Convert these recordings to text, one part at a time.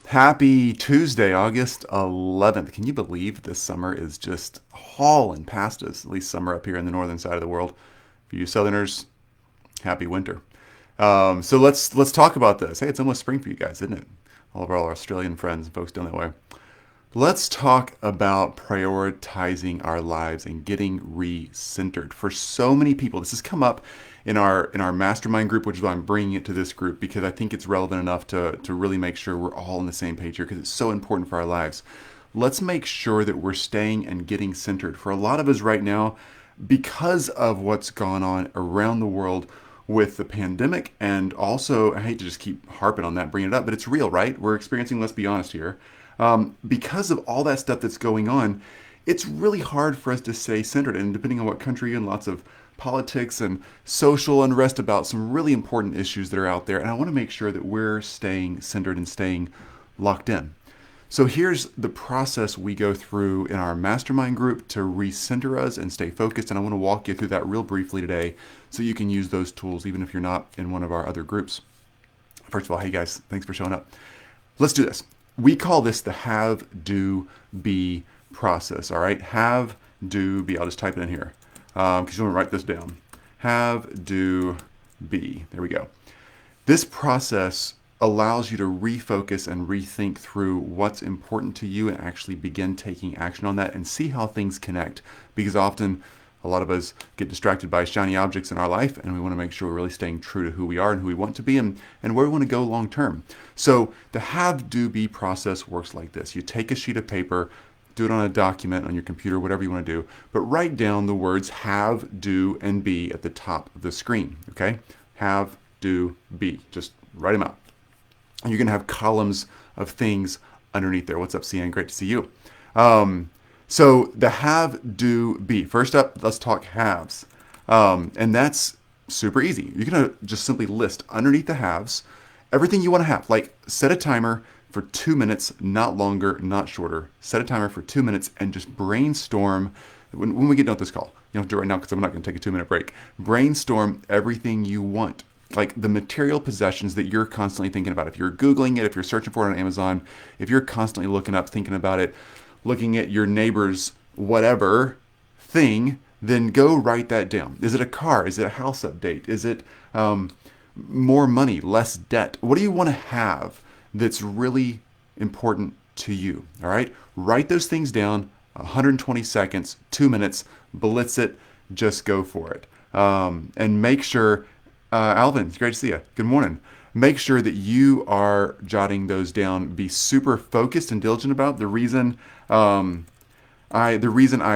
Happy Tuesday, August 11th. Can you believe this summer is just hauling past us, at least summer up here in the northern side of the world? For you Southerners, happy winter. So let's talk about this. Hey, it's almost spring for you guys, isn't it? All of our Australian friends and folks down that way. Let's talk about prioritizing our lives and getting re-centered. For so many people, this has come up in our mastermind group, which is why I'm bringing it to this group because I think it's relevant enough to really make sure we're all on the same page here because it's so important for our lives. Let's make sure that we're staying and getting centered. For a lot of us right now, because of what's gone on around the world with the pandemic, and also, I hate to just keep harping on that, bringing it up, but it's real, right? We're experiencing, let's be honest here, because of all that stuff that's going on, it's really hard for us to stay centered. And depending on what country you're in, lots of politics and social unrest about some really important issues that are out there. And I want to make sure that we're staying centered and staying locked in. So here's the process we go through in our mastermind group to recenter us and stay focused. And I want to walk you through that real briefly today so you can use those tools even if you're not in one of our other groups. First of all, hey guys, thanks for showing up. Let's do this. We call this the have, do, be process. All right, have, do, be. I'll just type it in here because you want to write this down. Have, do, be. There we go. This process allows you to refocus and rethink through what's important to you and actually begin taking action on that and see how things connect. Because often a lot of us get distracted by shiny objects in our life, and we want to make sure we're really staying true to who we are and who we want to be and where we want to go long term. So the have, do, be process works like this. You take a sheet of paper, do it on a document on your computer, whatever you want to do, but write down the words have, do, and be at the top of the screen. Okay? Have, do, be. Just write them out. And you're going to have columns of things underneath there. What's up, CN? Great to see you. So the have, do, be. First up, let's talk haves. And that's super easy. You're going to just simply list underneath the haves everything you want to have. Like set a timer for 2 minutes, not longer, not shorter. Set a timer for 2 minutes and just brainstorm. When we get done with this call, you don't have to do it right now because I'm not going to take a 2-minute break. Brainstorm everything you want. Like the material possessions that you're constantly thinking about. If you're Googling it, if you're searching for it on Amazon, if you're constantly looking up, thinking about it, looking at your neighbor's whatever thing, then go write that down. Is it a car? Is it a house update? Is it more money, less debt? What do you want to have that's really important to you? All right? Write those things down, 120 seconds, 2 minutes, blitz it, just go for it. And make sure, Alvin, it's great to see you. Good morning. Make sure that you are jotting those down. Be super focused and diligent about it. The reason I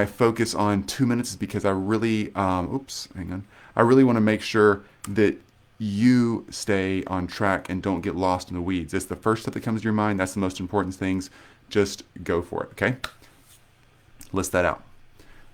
focus on 2 minutes is because I really, I really want to make sure that you stay on track and don't get lost in the weeds. It's the first step that comes to your mind. That's the most important things. Just go for it, okay? List that out.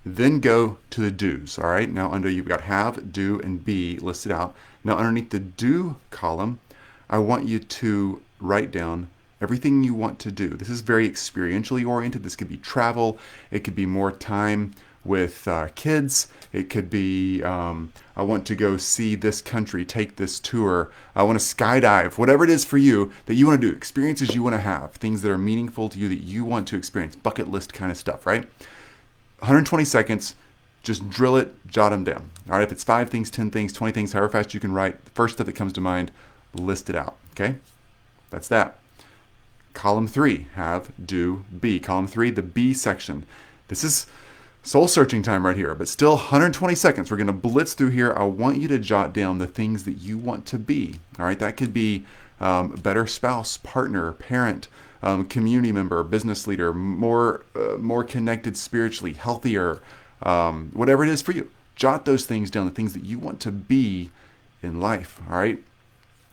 Then go to the do's, all right? Now under you've got have, do, and be listed out. Now underneath the do column, I want you to write down everything you want to do. This is very experientially oriented. This could be travel. It could be more time with kids. It could be, I want to go see this country, take this tour. I want to skydive, whatever it is for you that you want to do, experiences you want to have, things that are meaningful to you that you want to experience, bucket list kind of stuff, right? 120 seconds, just drill it, jot them down. All right, if it's 5 things, 10 things, 20 things, however fast you can write, the first stuff that comes to mind, list it out, okay? That's that. Column 3, have, do, be. Column 3, the be section. This is soul searching time right here, but still 120 seconds. We're going to blitz through here. I want you to jot down the things that you want to be. All right, that could be a better spouse, partner, parent, community member, business leader, more connected spiritually, healthier, whatever it is for you. Jot those things down, the things that you want to be in life. All right.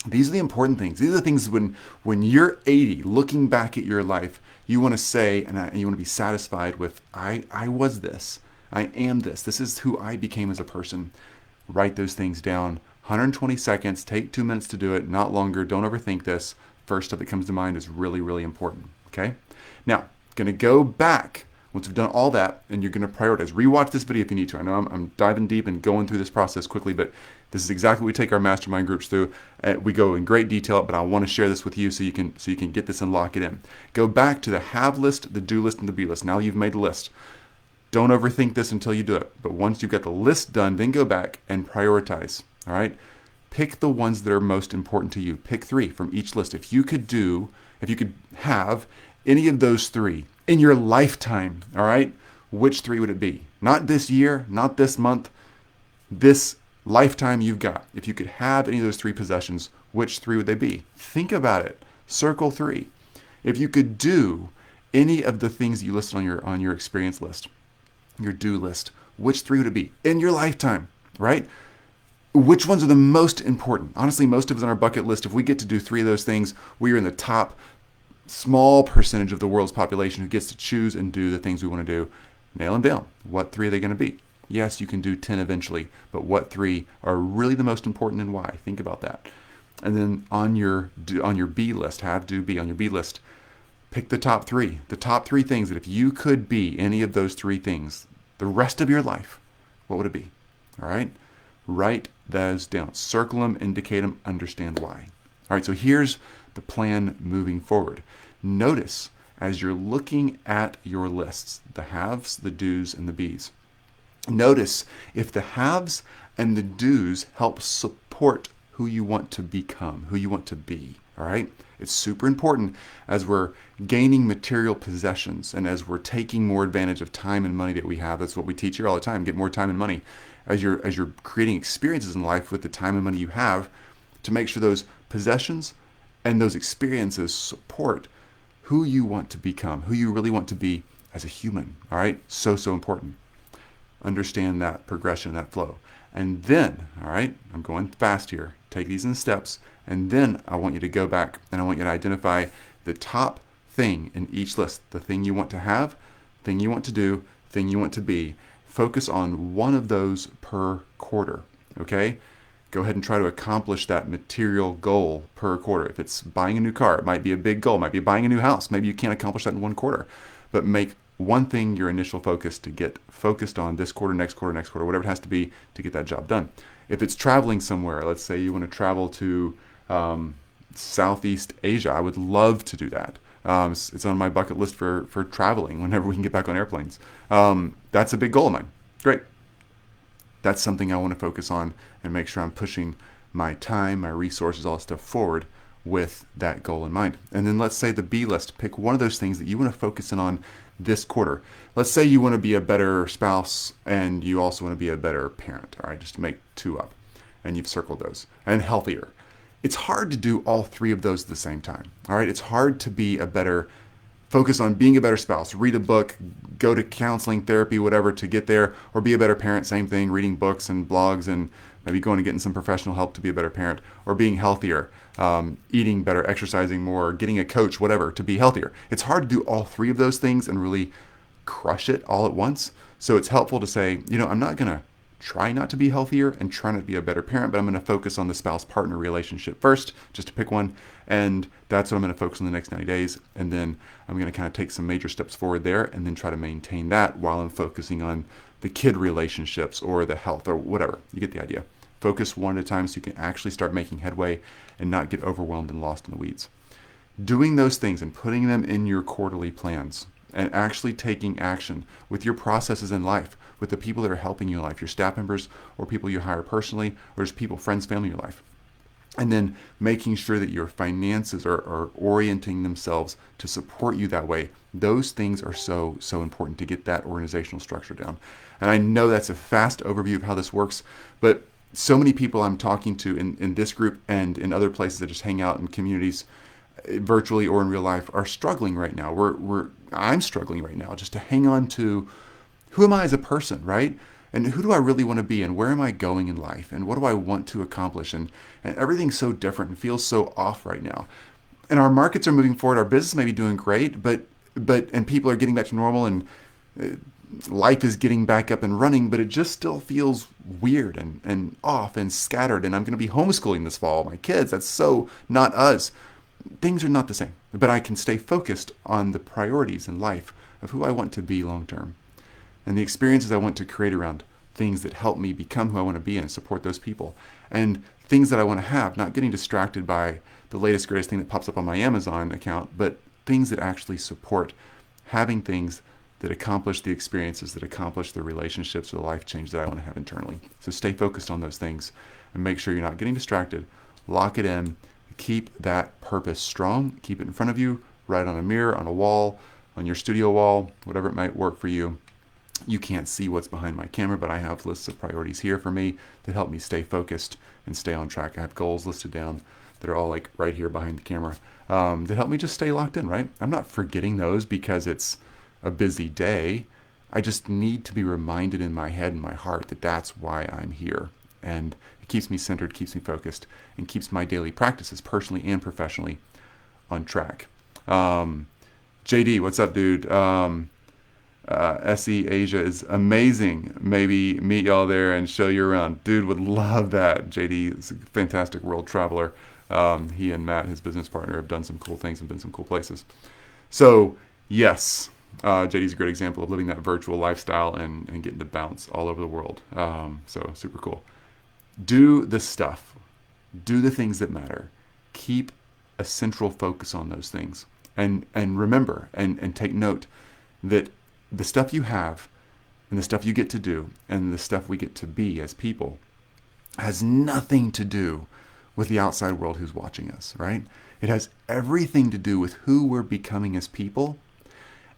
These are the important things. These are the things when you're 80, looking back at your life, you want to say, and you want to be satisfied with, I was this. I am this. This is who I became as a person. Write those things down. 120 seconds. Take 2 minutes to do it. Not longer. Don't overthink this. First stuff that comes to mind is really, really important. Okay? Now, going to go back. Once we've done all that, and you're going to prioritize. Rewatch this video if you need to. I know I'm diving deep and going through this process quickly, but This is exactly what we take our mastermind groups through. We go in great detail, but I want to share this with you so you can get this and lock it in. Go back to the have list, the do list, and the be list. Now you've made a list. Don't overthink this until you do it. But once you've got the list done, then go back and prioritize. All right? Pick the ones that are most important to you. Pick 3 from each list. If you could have any of those 3 in your lifetime, all right, which 3 would it be? Not this year, not this month, this lifetime you've got. If you could have any of those 3 possessions, which 3 would they be? Think about it. Circle 3. If you could do any of the things you listed on your experience list, your do list, which 3 would it be in your lifetime, right? Which ones are the most important? Honestly, most of us on our bucket list, if we get to do 3 of those things, we are in the top small percentage of the world's population who gets to choose and do the things we want to do. Nail them down. What 3 are they going to be? Yes, you can do 10 eventually, but what 3 are really the most important and why? Think about that. And then on your B list, have, do, be, on your B list, pick the top 3. The top 3 things that if you could be any of those 3 things the rest of your life, what would it be? All right? Write those down. Circle them, indicate them, understand why. All right, so here's the plan moving forward. Notice as you're looking at your lists, the haves, the do's, and the be's. Notice if the haves and the do's help support who you want to become, who you want to be. All right? It's super important as we're gaining material possessions and as we're taking more advantage of time and money that we have. That's what we teach here all the time. Get more time and money. As you're creating experiences in life with the time and money you have, to make sure those possessions and those experiences support who you want to become, who you really want to be as a human. All right? So important. Understand that progression, that flow. And then, all right, I'm going fast here. Take these in steps. And then I want you to go back and I want you to identify the top thing in each list. The thing you want to have, thing you want to do, thing you want to be. Focus on one of those per quarter, okay? Go ahead and try to accomplish that material goal per quarter. If it's buying a new car, it might be a big goal. It might be buying a new house. Maybe you can't accomplish that in one quarter. But make one thing your initial focus to get focused on this quarter, next quarter, whatever it has to be to get that job done. If it's traveling somewhere, let's say you want to travel to Southeast Asia, I would love to do that. It's on my bucket list for traveling whenever we can get back on airplanes. That's a big goal of mine. Great. That's something I want to focus on and make sure I'm pushing my time, my resources, all that stuff forward with that goal in mind. And then let's say the B list, pick one of those things that you want to focus in on this quarter. Let's say you want to be a better spouse and you also want to be a better parent, all right, just to make 2 up. And you've circled those. And healthier. It's hard to do all 3 of those at the same time, all right? It's hard to be a better, focus on being a better spouse, read a book, go to counseling, therapy, whatever to get there, or be a better parent, same thing, reading books and blogs and maybe going and getting some professional help to be a better parent, or being healthier, eating better, exercising more, getting a coach, whatever, to be healthier. It's hard to do all 3 of those things and really crush it all at once. So it's helpful to say, I'm not going to try not to be healthier and try not to be a better parent, but I'm going to focus on the spouse-partner relationship first, just to pick one. And that's what I'm going to focus on the next 90 days. And then I'm going to kind of take some major steps forward there and then try to maintain that while I'm focusing on the kid relationships or the health or whatever. You get the idea. Focus one at a time so you can actually start making headway and not get overwhelmed and lost in the weeds. Doing those things and putting them in your quarterly plans and actually taking action with your processes in life, with the people that are helping you in life, your staff members or people you hire personally, or just people, friends, family in your life. And then making sure that your finances are orienting themselves to support you that way. Those things are so important to get that organizational structure down. And I know that's a fast overview of how this works, but so many people I'm talking to in this group and in other places that just hang out in communities, virtually or in real life, are struggling right now. I'm struggling right now just to hang on to who am I as a person, right? And who do I really want to be and where am I going in life and what do I want to accomplish? And everything's so different and feels so off right now. And our markets are moving forward. Our business may be doing great, but people are getting back to normal and life is getting back up and running, but it just still feels weird and off and scattered. And I'm going to be homeschooling this fall. My kids, that's so not us. Things are not the same, but I can stay focused on the priorities in life of who I want to be long term and the experiences I want to create around things that help me become who I want to be and support those people. and things that I want to have, not getting distracted by the latest, greatest thing that pops up on my Amazon account, but things that actually support having things that accomplish the experiences, that accomplish the relationships or the life change that I want to have internally. So stay focused on those things and make sure you're not getting distracted. Lock it in. Keep that purpose strong. Keep it in front of you, write on a mirror, on a wall, on your studio wall, whatever it might work for you. You can't see what's behind my camera, but I have lists of priorities here for me that help me stay focused and stay on track. I have goals listed down that are all like right here behind the camera that help me just stay locked in, right? I'm not forgetting those because it's a busy day. I just need to be reminded in my head and my heart that that's why I'm here. And it keeps me centered, keeps me focused, and keeps my daily practices, personally and professionally, on track. JD, what's up, dude? SE Asia is amazing. Maybe meet y'all there and show you around. Dude, would love that. JD is a fantastic world traveler. He and Matt, his business partner, have done some cool things and been some cool places. So, yes, JD's a great example of living that virtual lifestyle and getting to bounce all over the world. So, super cool. Do the stuff. Do the things that matter. Keep a central focus on those things. And remember and take note that the stuff you have and the stuff you get to do and the stuff we get to be as people has nothing to do with the outside world who's watching us, right? It has everything to do with who we're becoming as people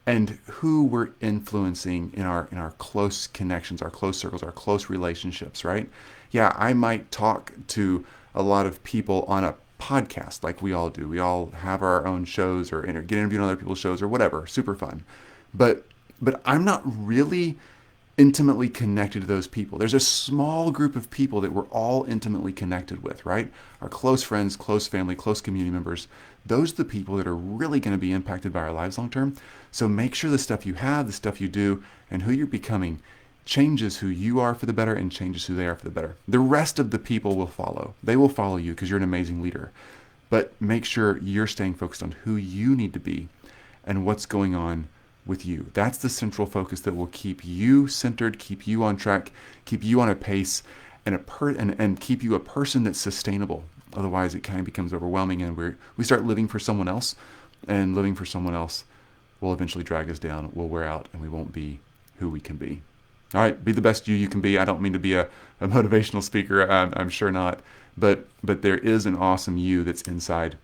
and who we're influencing in our close connections, our close circles, our close relationships, right? Yeah, I might talk to a lot of people on a podcast like we all do. We all have our own shows or get interviewed on other people's shows or whatever. Super fun. But I'm not really intimately connected to those people. There's a small group of people that we're all intimately connected with, right? Our close friends, close family, close community members. Those are the people that are really going to be impacted by our lives long term. So make sure the stuff you have, the stuff you do, and who you're becoming changes who you are for the better and changes who they are for the better. The rest of the people will follow. They will follow you because you're an amazing leader. But make sure you're staying focused on who you need to be and what's going on with you. That's the central focus that will keep you centered, keep you on track, keep you on a pace, and keep you a person that's sustainable. Otherwise, it kind of becomes overwhelming, and we start living for someone else, and living for someone else will eventually drag us down. We'll wear out, and we won't be who we can be. All right, be the best you can be. I don't mean to be a motivational speaker. I'm sure not, but there is an awesome you that's inside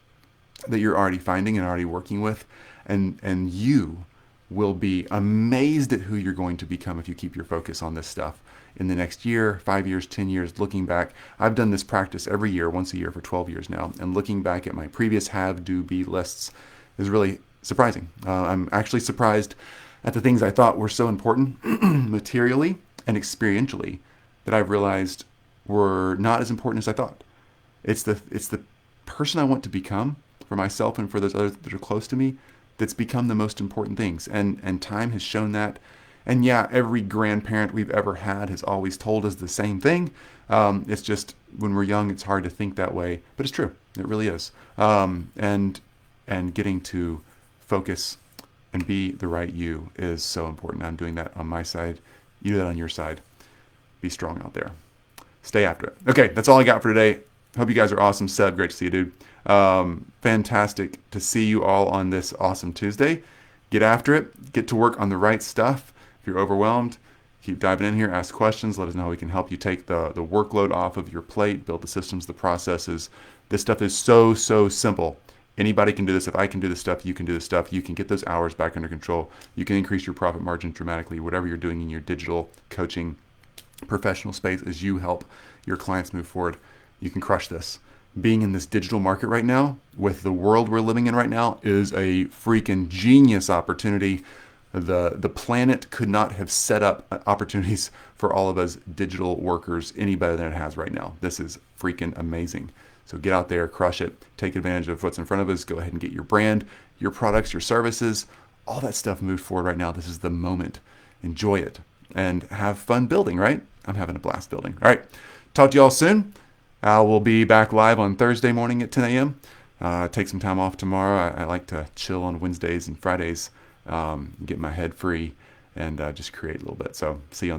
that you're already finding and already working with, and you will be amazed at who you're going to become if you keep your focus on this stuff in the next year, 5 years, 10 years. Looking back, I've done this practice every year, once a year for 12 years now, and looking back at my previous have, do, be lists is really surprising. I'm actually surprised at the things I thought were so important materially and experientially that I've realized were not as important as I thought. It's the person I want to become for myself and for those others that are close to me that's become the most important things. And time has shown that. And yeah, every grandparent we've ever had has always told us the same thing. It's just when we're young, it's hard to think that way, but it's true. It really is. And getting to focus and be the right you is so important. I'm doing that on my side. You do that on your side. Be strong out there. Stay after it. Okay, that's all I got for today. Hope you guys are awesome. Seb, great to see you, dude. Fantastic to see you all on this awesome Tuesday. Get after it. Get to work on the right stuff. If you're overwhelmed, keep diving in here. Ask questions. Let us know how we can help you take the workload off of your plate, build the systems, the processes. This stuff is so simple. Anybody can do this. If I can do this stuff, you can do this stuff. You can get those hours back under control. You can increase your profit margin dramatically. Whatever you're doing in your digital coaching professional space as you help your clients move forward, you can crush this. Being in this digital market right now, with the world we're living in right now, is a freaking genius opportunity. The planet could not have set up opportunities for all of us digital workers any better than it has right now. This is freaking amazing. So get out there, crush it, take advantage of what's in front of us. Go ahead and get your brand, your products, your services, all that stuff moved forward right now. This is the moment. Enjoy it and have fun building, right? I'm having a blast building. All right. Talk to you all soon. We'll be back live on Thursday morning at 10 a.m. Take some time off tomorrow. I like to chill on Wednesdays and Fridays, get my head free, and just create a little bit. So see you on Thursday.